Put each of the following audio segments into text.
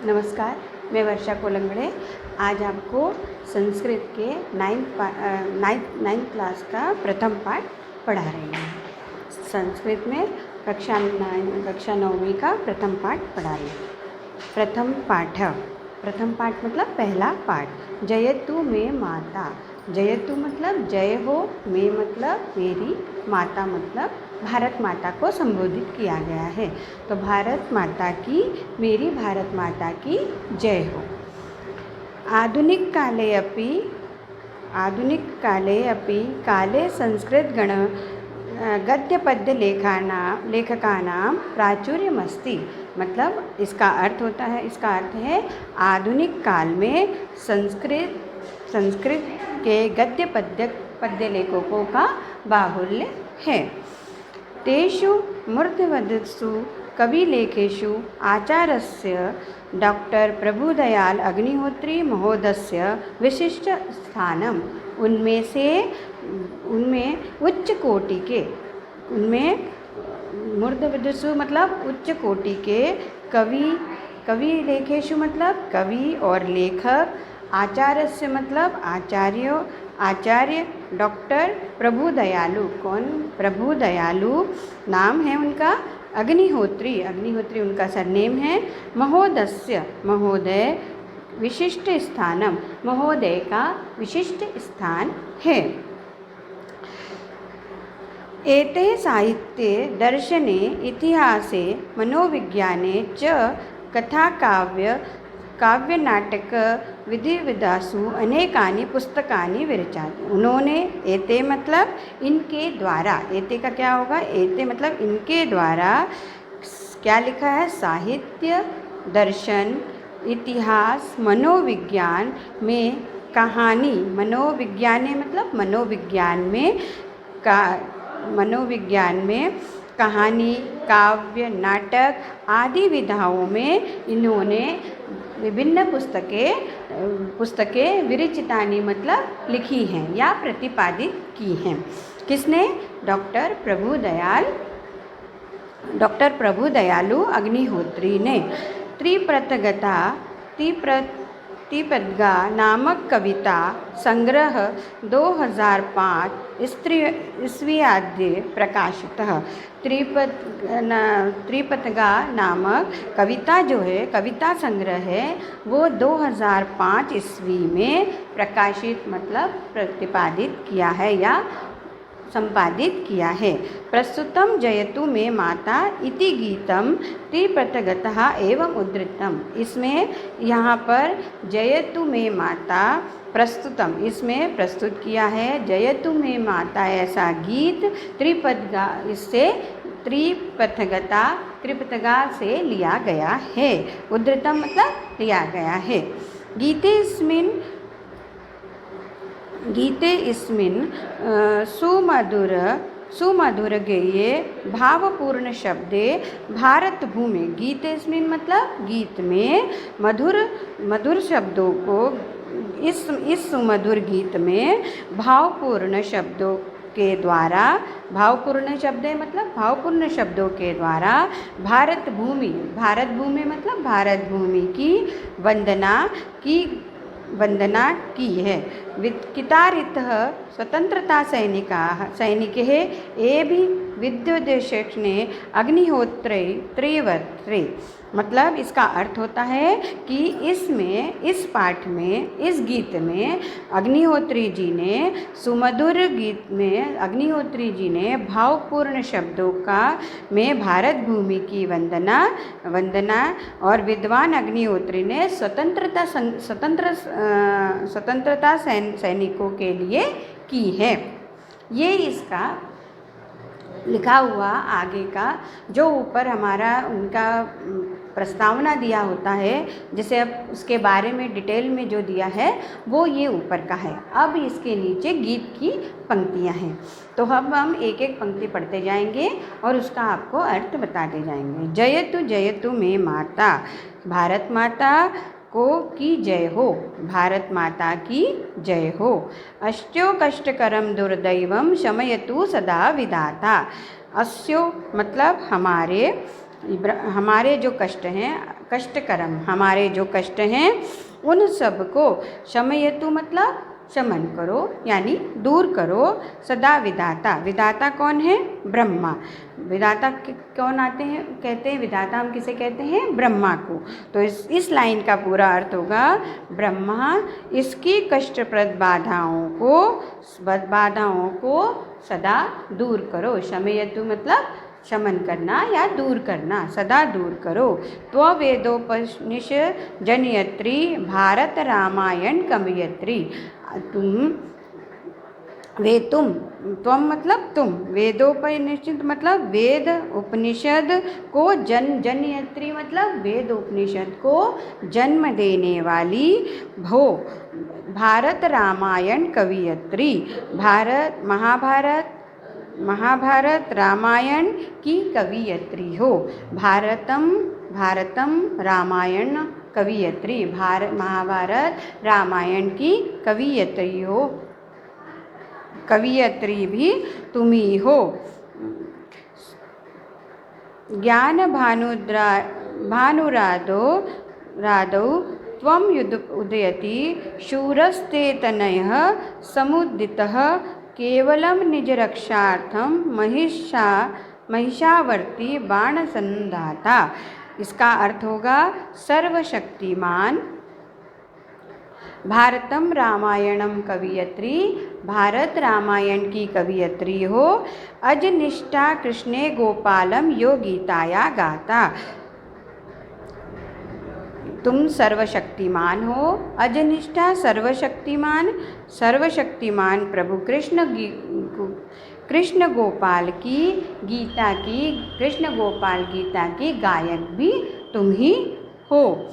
नमस्कार, मैं वर्षा कोलंगड़े आज आपको संस्कृत के नाइन्थ क्लास का प्रथम पाठ पढ़ा रही हूँ। संस्कृत में कक्षा 9वीं का प्रथम पाठ पढ़ा रही हूँ। प्रथम पाठ मतलब पहला पाठ। जयतु मे माता। जयतु मतलब जय हो, मे मतलब मेरी, माता मतलब भारत माता को संबोधित किया गया है। तो भारत माता की, मेरी भारत माता की जय हो। आधुनिक काले अपि काले संस्कृत गण गद्यपद्य लेखकानां प्राचुर्यमस्ति। मतलब इसका अर्थ है आधुनिक काल में संस्कृत के गद्य पद्य लेखकों का बाहुल्य है। तेषु मूर्धवधसु कविलेखेषु आचार्यस्य डॉक्टर प्रभुदयाल अग्निहोत्री महोदयस्य विशिष्ट स्थानम। उनमें उच्च कोटि के, मूर्धवधसु मतलब उच्च कोटि के कवि लेखेषु मतलब कवि और लेखक, आचार्यस्य मतलब आचार्य डॉक्टर प्रभुदयालु। कौन? प्रभुदयालु नाम है उनका। अग्निहोत्री उनका सरनेम है। महोदय विशिष्ट स्थानम, महोदय का विशिष्ट स्थान है। एते साहित्ये दर्शने इतिहासे मनोविज्ञाने च काव्यनाटक विधिविधासु अनेकानि पुस्तकानि विरचाति। उन्होंने एते मतलब इनके द्वारा, एते का क्या होगा? एते मतलब इनके द्वारा क्या लिखा है? साहित्य, दर्शन, इतिहास, मनोविज्ञान में कहानी, मनोविज्ञान मतलब मनोविज्ञान में कहानी, काव्य, नाटक आदि विधाओं में इन्होंने विभिन्न पुस्तकें विरचितानि मतलब लिखी हैं या प्रतिपादित की हैं। किसने? डॉक्टर प्रभुदयालु अग्निहोत्री ने। त्रिपदगा नामक कविता संग्रह 2005 ईस्वीयाद्य प्रकाशितः। त्रिपदगा नामक कविता जो है, कविता संग्रह है, वो 2005 ईस्वी में प्रकाशित मतलब प्रतिपादित किया है या संपादित किया है। प्रस्तुतम जयतु मे माता इति गीतम त्रिपथगतः एवं उद्धृतम। इसमें यहाँ पर जयतु मे माता प्रस्तुतम, इसमें प्रस्तुत किया है जयतु मे माता ऐसा गीत त्रिपदगा, इससे त्रिपथगा से लिया गया है। उद्धृतम मतलब लिया गया है। गीते इस्मिन् सुमधुरगेये भावपूर्ण शब्दे भारत भूमि। गीते इस्मिन् मतलब गीत में मधुर शब्दों को, इस सुमधुर गीत में भावपूर्ण शब्दों के द्वारा, भावपूर्ण शब्द मतलब भावपूर्ण शब्दों के द्वारा भारत भूमि मतलब भारत भूमि की वंदना की है। कितारितः स्वतंत्रता सैनिक है। ये भी विद्युदेशने अग्निहोत्रे त्रिवर्त्रे। मतलब इसका अर्थ होता है कि इस पाठ में, इस गीत में अग्निहोत्री जी ने, सुमधुर गीत में अग्निहोत्री जी ने भावपूर्ण शब्दों में भारत भूमि की वंदना और विद्वान अग्निहोत्री ने स्वतंत्रता सैनिकों के लिए की है। ये इसका लिखा हुआ आगे का जो ऊपर हमारा उनका प्रस्तावना दिया होता है, जैसे अब उसके बारे में डिटेल में जो दिया है वो ये ऊपर का है। अब इसके नीचे गीत की पंक्तियां हैं, तो अब हम एक एक पंक्ति पढ़ते जाएंगे और उसका आपको अर्थ बताते जाएंगे। जयतु मे माता, भारत माता को की जय हो, भारत माता की जय हो। अस्यो कष्टकरम दुर्दैवम शमयतु सदा विधाता। अस्यो मतलब हमारे जो कष्ट हैं, कष्टकरम, हमारे जो कष्ट हैं उन सब को शमयतु मतलब शमन करो यानी दूर करो। सदा विधाता, विधाता कौन है? ब्रह्मा। विधाता कौन आते हैं, कहते हैं विधाता हम किसे कहते हैं? ब्रह्मा को। तो इस लाइन का पूरा अर्थ होगा ब्रह्मा इसकी कष्टप्रद बाधाओं को सदा दूर करो। शमयतु मतलब शमन करना या दूर करना, सदा दूर करो। त्ववेदोपनिषद जनयत्री भारत रामायण कवयत्री। त्वम मतलब तुम, वेदोपनिषद मतलब वेद उपनिषद को जनयत्री मतलब वेद उपनिषद को जन्म देने वाली भो भारत रामायण कवयत्री। महाभारत रामायण की कवयत्री हो। भारतम रामायण कवयत्री, महाभारत रामायण की कवयत्री हो, कवयत्री भी तुम ही हो। ज्ञान भानुरादौ त्वं उदयति शूरस्ते तनयः समुदितः केवलं निजरक्षार्थं महिषावर्ती बाणसंधाता। इसका अर्थ होगा सर्वशक्तिमान। भारतम रामायणम कवयत्री, भारत रामायण की कवयत्री हो। अजनिष्ठा कृष्णे गोपालम यो गीताया गाता, तुम सर्वशक्तिमान हो। अजनिष्ठा सर्वशक्तिमान प्रभु कृष्ण गोपाल गीता की गायक भी तुम ही हो।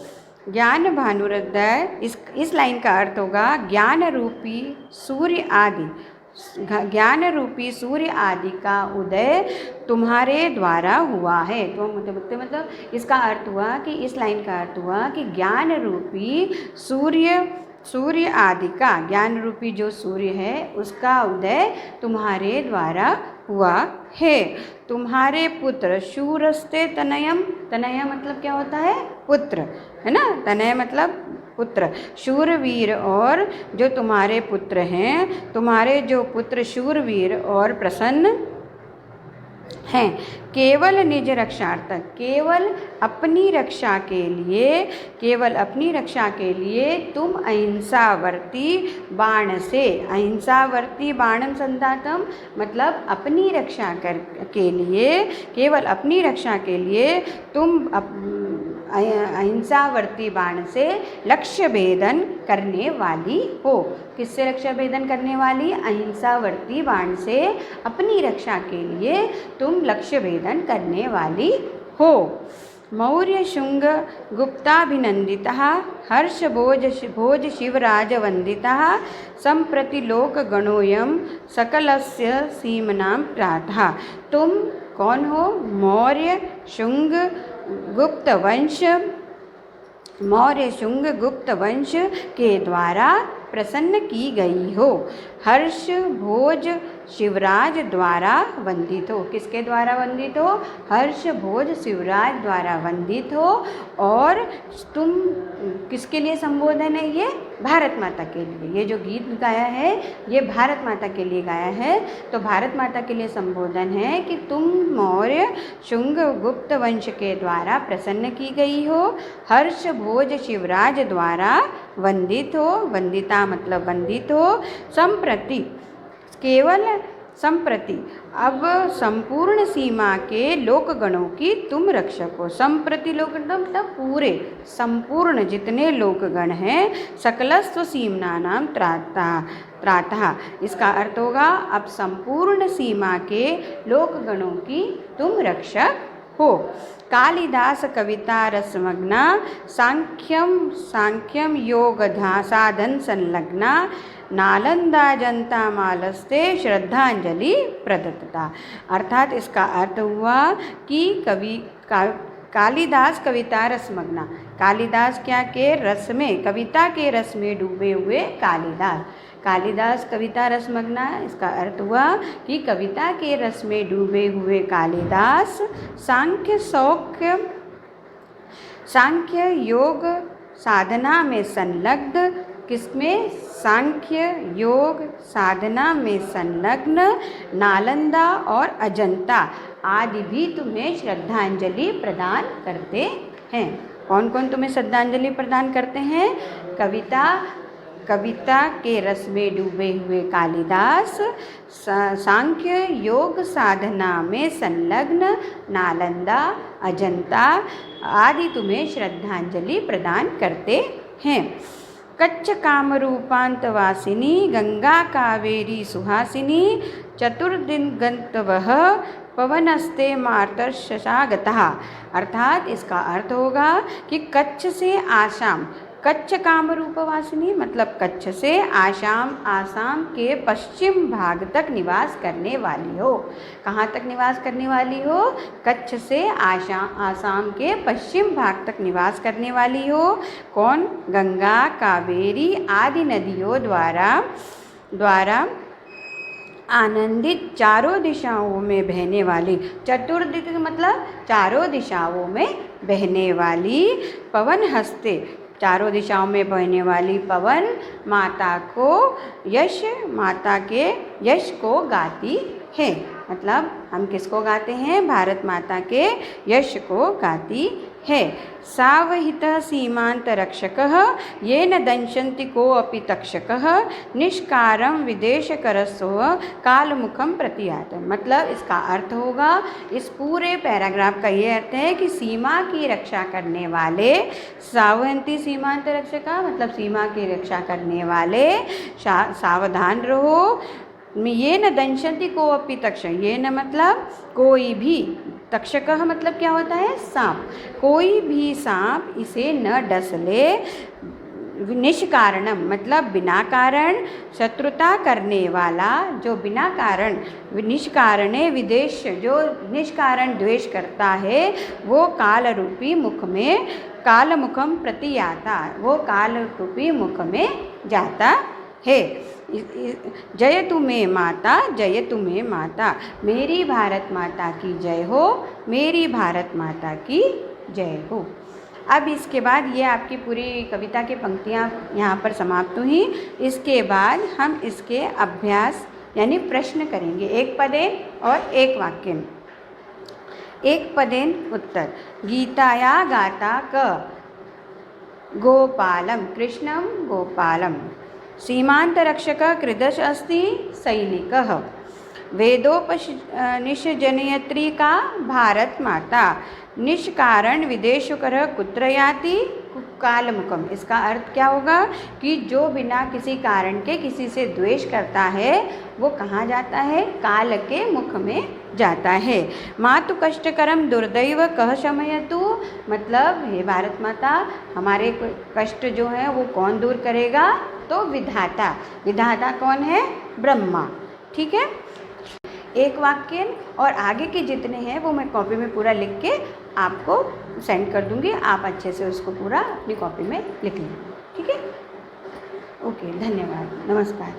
ज्ञान भानुरोदय, इस लाइन का अर्थ होगा ज्ञान रूपी सूर्य आदि का उदय तुम्हारे द्वारा हुआ है। तो मतलब इसका अर्थ हुआ कि इस लाइन का अर्थ हुआ कि ज्ञान रूपी सूर्य आदि का, ज्ञान रूपी जो सूर्य है उसका उदय तुम्हारे द्वारा हुआ है। तुम्हारे पुत्र शूरस्ते तनयम, तनय मतलब क्या होता है? पुत्र, है ना। तनय मतलब पुत्र, शूरवीर और जो तुम्हारे पुत्र हैं, तुम्हारे जो पुत्र शूरवीर और प्रसन्न हैं, केवल निज रक्षार्थक, केवल अपनी रक्षा के लिए तुम अहिंसावर्ती बाण से, अहिंसावर्ती बाणम संधातम मतलब अपनी रक्षा के लिए, केवल अपनी रक्षा के लिए तुम अहिंसावर्ती बाण से लक्ष्य भेदन करने वाली हो। किससे लक्ष्य भेदन करने वाली? अहिंसावर्ती बाण से अपनी रक्षा के लिए तुम लक्ष्य भेदन करने वाली हो। मौर्य शुंग गुप्ताभिनंदितः हर्ष भोज शिवराज वंदितः संप्रति लोक गणोयम सकलस्य सीमनां प्रातः। तुम कौन हो? मौर्य शुंग गुप्त वंश के द्वारा प्रसन्न की गई हो। हर्ष भोज शिवराज द्वारा वंदित हो। किसके द्वारा वंदित हो? हर्ष भोज शिवराज द्वारा वंदित हो। और तुम किसके लिए संबोधन है ये? भारत माता के लिए। ये जो गीत गाया है ये भारत माता के लिए गाया है। तो भारत माता के लिए संबोधन है कि तुम मौर्य शुंग गुप्त वंश के द्वारा प्रसन्न की गई हो, हर्ष भोज शिवराज द्वारा वंदित हो, वंदिता मतलब वंदित हो, संप्रति केवल संप्रति अब संपूर्ण सीमा के लोकगणों की तुम रक्षक हो। संप्रति लोकगण मतलब पूरे संपूर्ण जितने लोकगण हैं, सकलस्व सीमनानां त्राता, इसका अर्थ होगा अब संपूर्ण सीमा के लोकगणों की तुम रक्षक हो। कालिदास कविता रसमग्ना सांख्यम योग साधन संलग्ना नालंदा जनता मालस्ते श्रद्धांजलि प्रदत्ता। अर्थात इसका अर्थ हुआ कि कालिदास कविता रसमग्ना, कालिदास क्या के रस में, कविता के रस में डूबे हुए कालिदास कविता रसमग्ना। इसका अर्थ हुआ कि कविता के रस में डूबे हुए कालिदास सांख्य योग साधना में संलग्न, किसमें? सांख्य योग साधना में संलग्न नालंदा और अजंता आदि भी तुम्हें श्रद्धांजलि प्रदान करते हैं। कौन कौन तुम्हें श्रद्धांजलि प्रदान करते हैं? कविता के रस में डूबे हुए कालिदास, सांख्य योग साधना में संलग्न नालंदा, अजंता आदि तुम्हें श्रद्धांजलि प्रदान करते हैं। कच्छ कामरूपांतवासिनी गंगा कावेरी सुहासिनी चतुर्दिगंतवः पवनस्ते मार्तर्षागतः। अर्थात इसका अर्थ होगा कि कच्छ से आसाम, कच्छ कामरूपवासिनी मतलब कच्छ से आसाम के पश्चिम भाग तक निवास करने वाली हो। कहाँ तक निवास करने वाली हो? कच्छ से आसाम के पश्चिम भाग तक निवास करने वाली हो। कौन? गंगा कावेरी आदि नदियों द्वारा आनंदित चारों दिशाओं में बहने वाली, चतुर्दिक मतलब चारों दिशाओं में बहने वाली, पवन हस्ते चारों दिशाओं में बहने वाली पवन माता के यश को गाती है। मतलब हम किसको गाते हैं? भारत माता के यश को गाती है। सावहितः सीमान्तरक्षकः येन दंशन्ति कोऽपि तक्षकः निष्कारं विदेशकरस्व कालमुखं प्रतियात। मतलब इसका अर्थ होगा, इस पूरे पैराग्राफ का ये अर्थ है कि सीमा की रक्षा करने वाले, सावहंती सीमांत रक्षका मतलब सीमा की रक्षा करने वाले, सावधान रहो। ये न दंशन्ति कोऽपि तक्षक, ये न मतलब कोई भी, तक्षकः मतलब क्या होता है? सांप। कोई भी सांप इसे न डस ले। निष्कारणम मतलब बिना कारण, शत्रुता करने वाला जो बिना कारण, निष्कारणे विदेश जो निष्कारण द्वेष करता है, वो काल रूपी मुख में कालमुखम प्रति आता, वो काल रूपी मुख में जाता है। जय तुम्हें माता, जय तुम्हें माता, मेरी भारत माता की जय हो, मेरी भारत माता की जय हो। अब इसके बाद ये आपकी पूरी कविता की पंक्तियाँ यहाँ पर समाप्त हुई। इसके बाद हम इसके अभ्यास यानी प्रश्न करेंगे, एक पदेन और एक वाक्य। एक पदेन उत्तर। गीताया गाता क गोपालम कृष्णम गोपालम, सीमान्तरक्षकः कृदश अस्ति सैनिकः, वेदोपनिषज्जनयत्री का भारत माता, निष्कारण विदेशकरः कुत्र याति कालमुखम। इसका अर्थ क्या होगा कि जो बिना किसी कारण के किसी से द्वेष करता है वो कहाँ जाता है? काल के मुख में जाता है। मातु कष्टकरम दुर्दैव कह शमयतु मतलब हे भारत माता, हमारे कष्ट जो है वो कौन दूर करेगा? तो विधाता। विधाता कौन है? ब्रह्मा। ठीक है। एक वाक्य और आगे के जितने हैं वो मैं कॉपी में पूरा लिख के आपको सेंड कर दूंगी, आप अच्छे से उसको पूरा अपनी कॉपी में लिख लेंगे। ठीक है। ओके, धन्यवाद, नमस्कार।